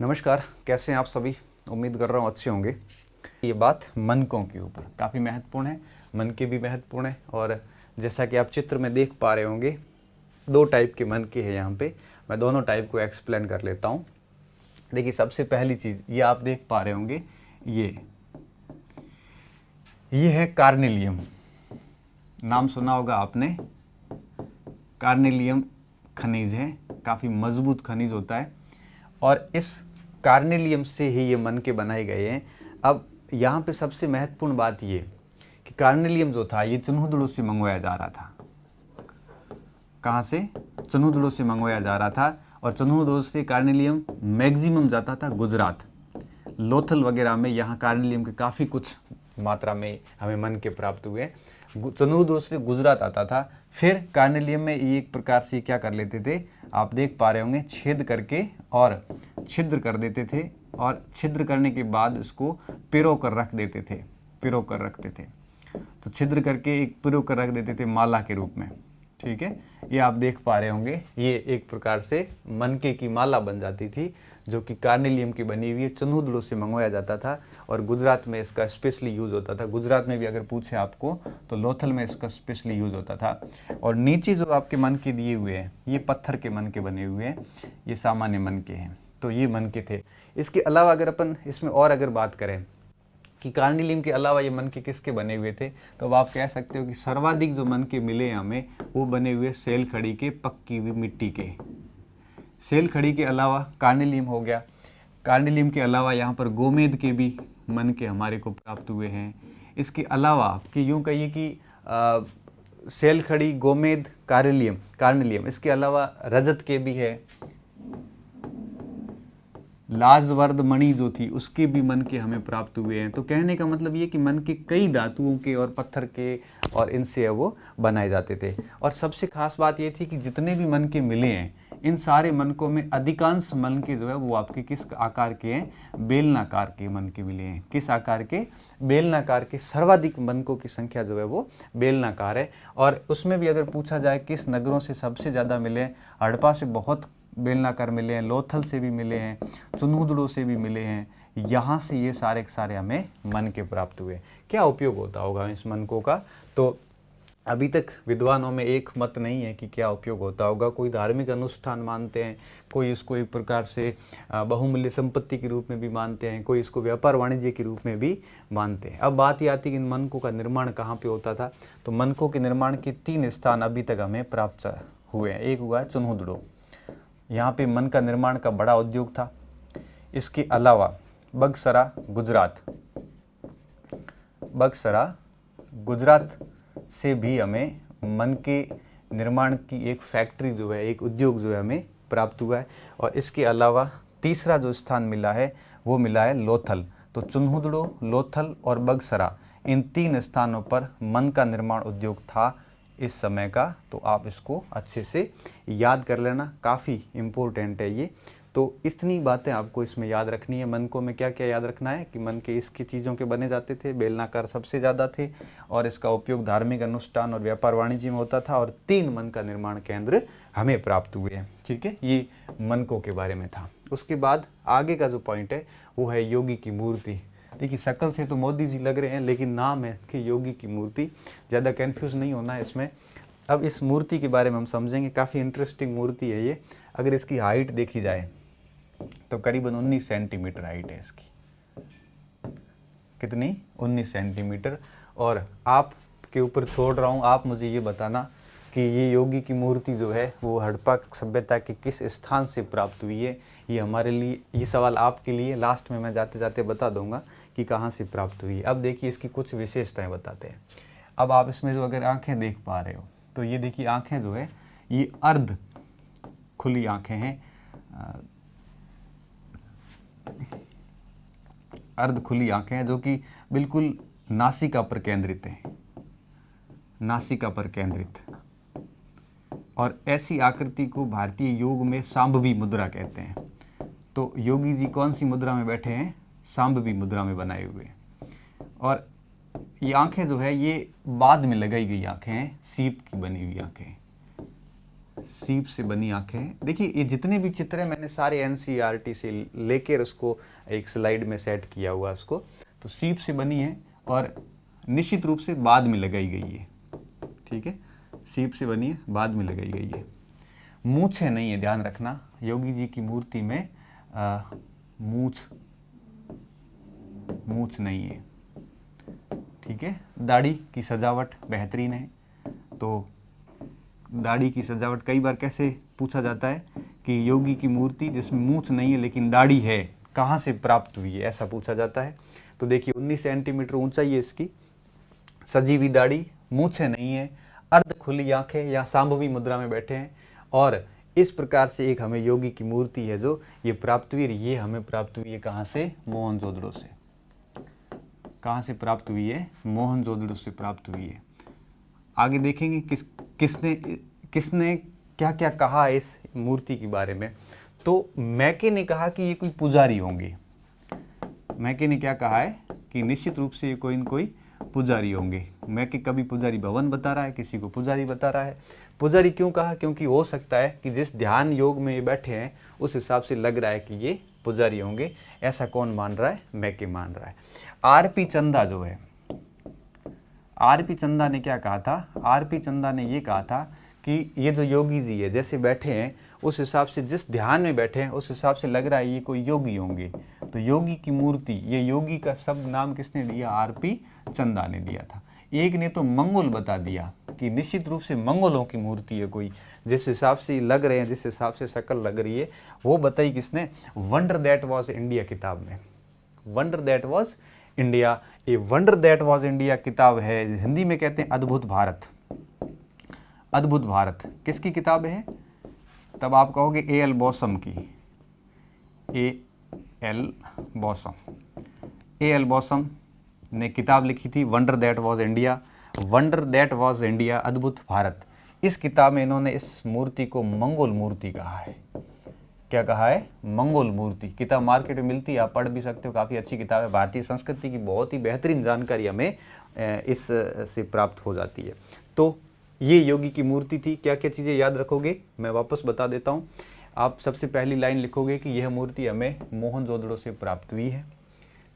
नमस्कार, कैसे हैं आप सभी। उम्मीद कर रहा हूँ अच्छे होंगे। ये बात मनकों के ऊपर काफ़ी महत्वपूर्ण है, मन के भी महत्वपूर्ण है। और जैसा कि आप चित्र में देख पा रहे होंगे, दो टाइप के मन के हैं यहाँ पे। मैं दोनों टाइप को एक्सप्लेन कर लेता हूँ। देखिए, सबसे पहली चीज़ ये आप देख पा रहे होंगे, ये है कार्नेलियम। नाम सुना होगा आपने। कार्नेलियम खनिज है, काफ़ी मजबूत खनिज होता है और इस कार्नेलियम से ही ये मन के बनाए गए हैं। अब यहाँ पे सबसे महत्वपूर्ण बात ये कि कार्नेलियम जो था ये चुनहुदड़ों से मंगवाया जा रहा था। कहाँ से? चुनहुदड़ों से मंगवाया जा रहा था। और चुनहुदड़ों से कार्नेलियम मैक्सिमम जाता था गुजरात, लोथल वगैरह में। यहाँ कार्नेलियम के काफ़ी कुछ मात्रा में हमें मन के प्राप्त हुए। चुनहुदड़ों से गुजरात आता था। फिर कार्नेलियम में ये एक प्रकार से क्या कर लेते थे, आप देख पा रहे होंगे, छेद करके और छिद्र कर देते थे। और छिद्र करने के बाद इसको पिरो कर रख देते थे, पिरो कर रखते थे। तो छिद्र करके एक पिरो कर रख देते थे माला के रूप में। ठीक है, ये आप देख पा रहे होंगे, ये एक प्रकार से मनके की माला बन जाती थी, जो कि कार्नेलियम की बनी हुई है। चुनहुदड़ों से मंगवाया जाता था और गुजरात में इसका स्पेशली यूज़ होता था। गुजरात में भी अगर पूछे आपको तो लोथल में इसका स्पेशली यूज़ होता था। और नीचे जो आपके मन के दिए हुए हैं, ये पत्थर के मन के बने हुए हैं, ये सामान्य मन के हैं। तो ये मन के थे। इसके अलावा अगर अपन इसमें और अगर बात करें कि कार्नेलियम के अलावा ये मन के किसके बने हुए थे, तो अब आप कह सकते हो कि सर्वाधिक जो मन के मिले हमें, वो बने हुए सेल खड़ी के, पक्की हुई मिट्टी के। सेल खड़ी के अलावा कार्नेलियम हो गया। कार्नेलियम के अलावा यहाँ पर गोमेद के भी मन के हमारे को प्राप्त हुए हैं। इसके अलावा कि यूँ कहिए कि सेल खड़ी, गोमेद, कार्नेलियम, इसके अलावा रजत के भी है। लाजवर्द मणि जो थी उसके भी मन के हमें प्राप्त हुए हैं। तो कहने का मतलब ये कि मन के कई धातुओं के और पत्थर के और इनसे वो बनाए जाते थे। और सबसे खास बात ये थी कि जितने भी मन के मिले हैं, इन सारे मनकों में अधिकांश मन के जो है वो आपके किस आकार के हैं? बेलनाकार के मन के मिले हैं। किस आकार के? बेलनाकार के। सर्वाधिक मनकों की संख्या जो है वो बेलनाकार है। और उसमें भी अगर पूछा जाए किस नगरों से सबसे ज़्यादा मिले हैं, हड़प्पा से बहुत बेलनाकार मिले हैं, लोथल से भी मिले हैं, चुनहुदड़ों से भी मिले हैं। यहाँ से ये सारे के सारे हमें मन के प्राप्त हुए। क्या उपयोग होता होगा इस मनकों का? तो अभी तक विद्वानों में एक मत नहीं है कि क्या उपयोग होता होगा। कोई धार्मिक अनुष्ठान मानते हैं, कोई इसको एक प्रकार से बहुमूल्य संपत्ति के रूप में भी मानते हैं, कोई इसको व्यापार वाणिज्य के रूप में भी मानते हैं। अब बात ये आती है कि इन मनकों का निर्माण कहाँ पे होता था। तो मनकों के निर्माण के 3 स्थान अभी तक हमें प्राप्त हुए हैं। एक हुआ है चुनहुदड़ों, यहाँ पे मन का निर्माण का बड़ा उद्योग था। इसके अलावा बगसरा गुजरात से भी हमें मन के निर्माण की एक फैक्ट्री जो है, एक उद्योग जो है हमें प्राप्त हुआ है। और इसके अलावा तीसरा जो स्थान मिला है वो मिला है लोथल। तो चुनहुदड़ों, लोथल और बगसरा, इन 3 स्थानों पर मन का निर्माण उद्योग था इस समय का। तो आप इसको अच्छे से याद कर लेना, काफ़ी इम्पोर्टेंट है ये। तो इतनी बातें आपको इसमें याद रखनी है। मनकों में क्या क्या याद रखना है कि मन के इसकी चीज़ों के बने जाते थे, बेलनाकार सबसे ज़्यादा थे, और इसका उपयोग धार्मिक अनुष्ठान और व्यापार वाणिज्य में होता था। और 3 मन का निर्माण केंद्र हमें प्राप्त हुए हैं। ठीक है, ये मनकों के बारे में था। उसके बाद आगे का जो पॉइंट है वो है योगी की मूर्ति। देखिए, शक्ल से तो मोदी जी लग रहे हैं, लेकिन नाम है कि योगी की मूर्ति। ज़्यादा कंफ्यूज नहीं होना है इसमें। अब इस मूर्ति के बारे में हम समझेंगे। काफ़ी इंटरेस्टिंग मूर्ति है ये। अगर इसकी हाइट देखी जाए तो करीबन 19 सेंटीमीटर हाइट है इसकी। कितनी? 19 सेंटीमीटर। और आप के ऊपर छोड़ रहा हूँ, आप मुझे ये बताना कि ये योगी की मूर्ति जो है वो हड़प्पा सभ्यता के किस स्थान से प्राप्त हुई है। ये हमारे लिए, ये सवाल आपके लिए लास्ट में मैं जाते जाते बता दूंगा कि कहाँ से प्राप्त हुई है। अब देखिए, इसकी कुछ विशेषताएं बताते हैं। अब आप इसमें जो अगर आंखें देख पा रहे हो तो ये देखिए, आंखें जो है ये अर्ध खुली आंखें हैं, अर्ध खुली आंखें हैं, जो कि बिल्कुल नासिका पर केंद्रित है, नासिका पर केंद्रित। और ऐसी आकृति को भारतीय योग में सांभवी मुद्रा कहते हैं। तो योगी जी कौन सी मुद्रा में बैठे हैं? सांभवी मुद्रा में बनाए हुए। और ये आंखें जो है ये बाद में लगाई गई आंखें हैं, सीप की बनी हुई आंखें, सीप से बनी आंखें हैं। देखिए ये जितने भी चित्र हैं मैंने सारे एनसीईआरटी से लेकर उसको एक स्लाइड में सेट किया हुआ उसको। तो सीप से बनी है और निश्चित रूप से बाद में लगाई गई है, ठीक है, सीप से बनी है, बाद में लगाई गई है। मूछें नहीं है, ध्यान रखना, योगी जी की मूर्ति में मूछ नहीं है, ठीक है। दाढ़ी की सजावट बेहतरीन है। तो दाढ़ी की सजावट कई बार कैसे पूछा जाता है कि योगी की मूर्ति जिसमें मूछ नहीं है लेकिन दाढ़ी है, कहाँ से प्राप्त हुई है, ऐसा पूछा जाता है। तो देखिए 19 सेंटीमीटर ऊंचाई है इसकी, सजी हुई दाढ़ी, मूछें नहीं है, अर्ध खुली आंखें या सांभवी मुद्रा में बैठे हैं। और इस प्रकार से एक हमें योगी की मूर्ति है जो ये प्राप्त हुई। ये हमें प्राप्त हुई है कहाँ से? मोहनजोदड़ो से। कहाँ से प्राप्त हुई है? मोहनजोदड़ो से प्राप्त हुई है। आगे देखेंगे किसने क्या क्या कहा इस मूर्ति के बारे में। तो मैके ने कहा कि ये कोई पुजारी होंगे। मैके ने क्या कहा है कि निश्चित रूप से ये कोई न कोई पुजारी होंगे। मैके कभी पुजारी भवन बता रहा है, किसी को पुजारी बता रहा है। पुजारी क्यों कहा? क्योंकि हो सकता है कि जिस ध्यान योग में ये बैठे हैं उस हिसाब से लग रहा है कि ये पुजारी होंगे। ऐसा कौन मान रहा है? मैके मान रहा है। आरपी चंदा जो है, आरपी चंदा ने क्या कहा था? आरपी चंदा ने ये कहा था कि ये जो योगी जी है जैसे बैठे हैं उस हिसाब से, जिस ध्यान में बैठे हैं उस हिसाब से लग रहा है ये कोई योगी होंगे। तो योगी की मूर्ति, ये योगी का सब नाम किसने दिया? आरपी चंदा ने दिया था। एक ने तो मंगोल बता दिया कि निश्चित रूप से मंगोलों की मूर्ति है कोई, जिस हिसाब से लग रहे हैं, जिस हिसाब से शक्ल लग रही है, वो बताई किसने? वंडर दैट वॉज इंडिया किताब में। वंडर दैट वॉज इंडिया, ये वंडर दैट वॉज इंडिया किताब है, हिंदी में कहते हैं अद्भुत भारत। अद्भुत भारत किसकी किताब है? तब आप कहोगे A.L. बॉसम की। A.L. Bosom, A.L. बॉसम ने किताब लिखी थी wonder that was India. Wonder that was India, अद्भुत भारत। इस किताब में इन्होंने इस मूर्ति को मंगोल मूर्ति कहा है। क्या कहा है? मंगोल मूर्ति। किताब मार्केट में मिलती है, आप पढ़ भी सकते हो, काफ़ी अच्छी किताब है। भारतीय संस्कृति की बहुत ही बेहतरीन जानकारी हमें इस से प्राप्त हो जाती है। तो ये योगी की मूर्ति थी। क्या क्या चीज़ें याद रखोगे मैं वापस बता देता हूँ। आप सबसे पहली लाइन लिखोगे कि यह मूर्ति हमें मोहनजोदड़ो से प्राप्त हुई है,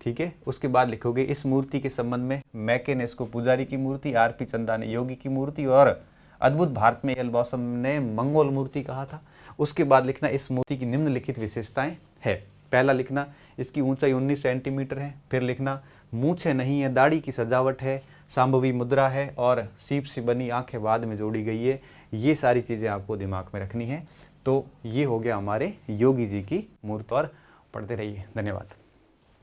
ठीक है। उसके बाद लिखोगे इस मूर्ति के संबंध में मैके ने इसको पुजारी की मूर्ति, आरपी चंदा ने योगी की मूर्ति और अद्भुत भारत में A.L. बॉसम ने मंगोल मूर्ति कहा था। उसके बाद लिखना इस मूर्ति की निम्नलिखित विशेषताएं है। पहला लिखना इसकी ऊंचाई 19 सेंटीमीटर है। फिर लिखना मूछें नहीं है, दाढ़ी की सजावट है, सांभवी मुद्रा है और सीप से बनी आंखें बाद में जोड़ी गई है। ये सारी चीज़ें आपको दिमाग में रखनी है। तो ये हो गया हमारे योगी जी की मूर्ति। और पढ़ते रहिए। धन्यवाद।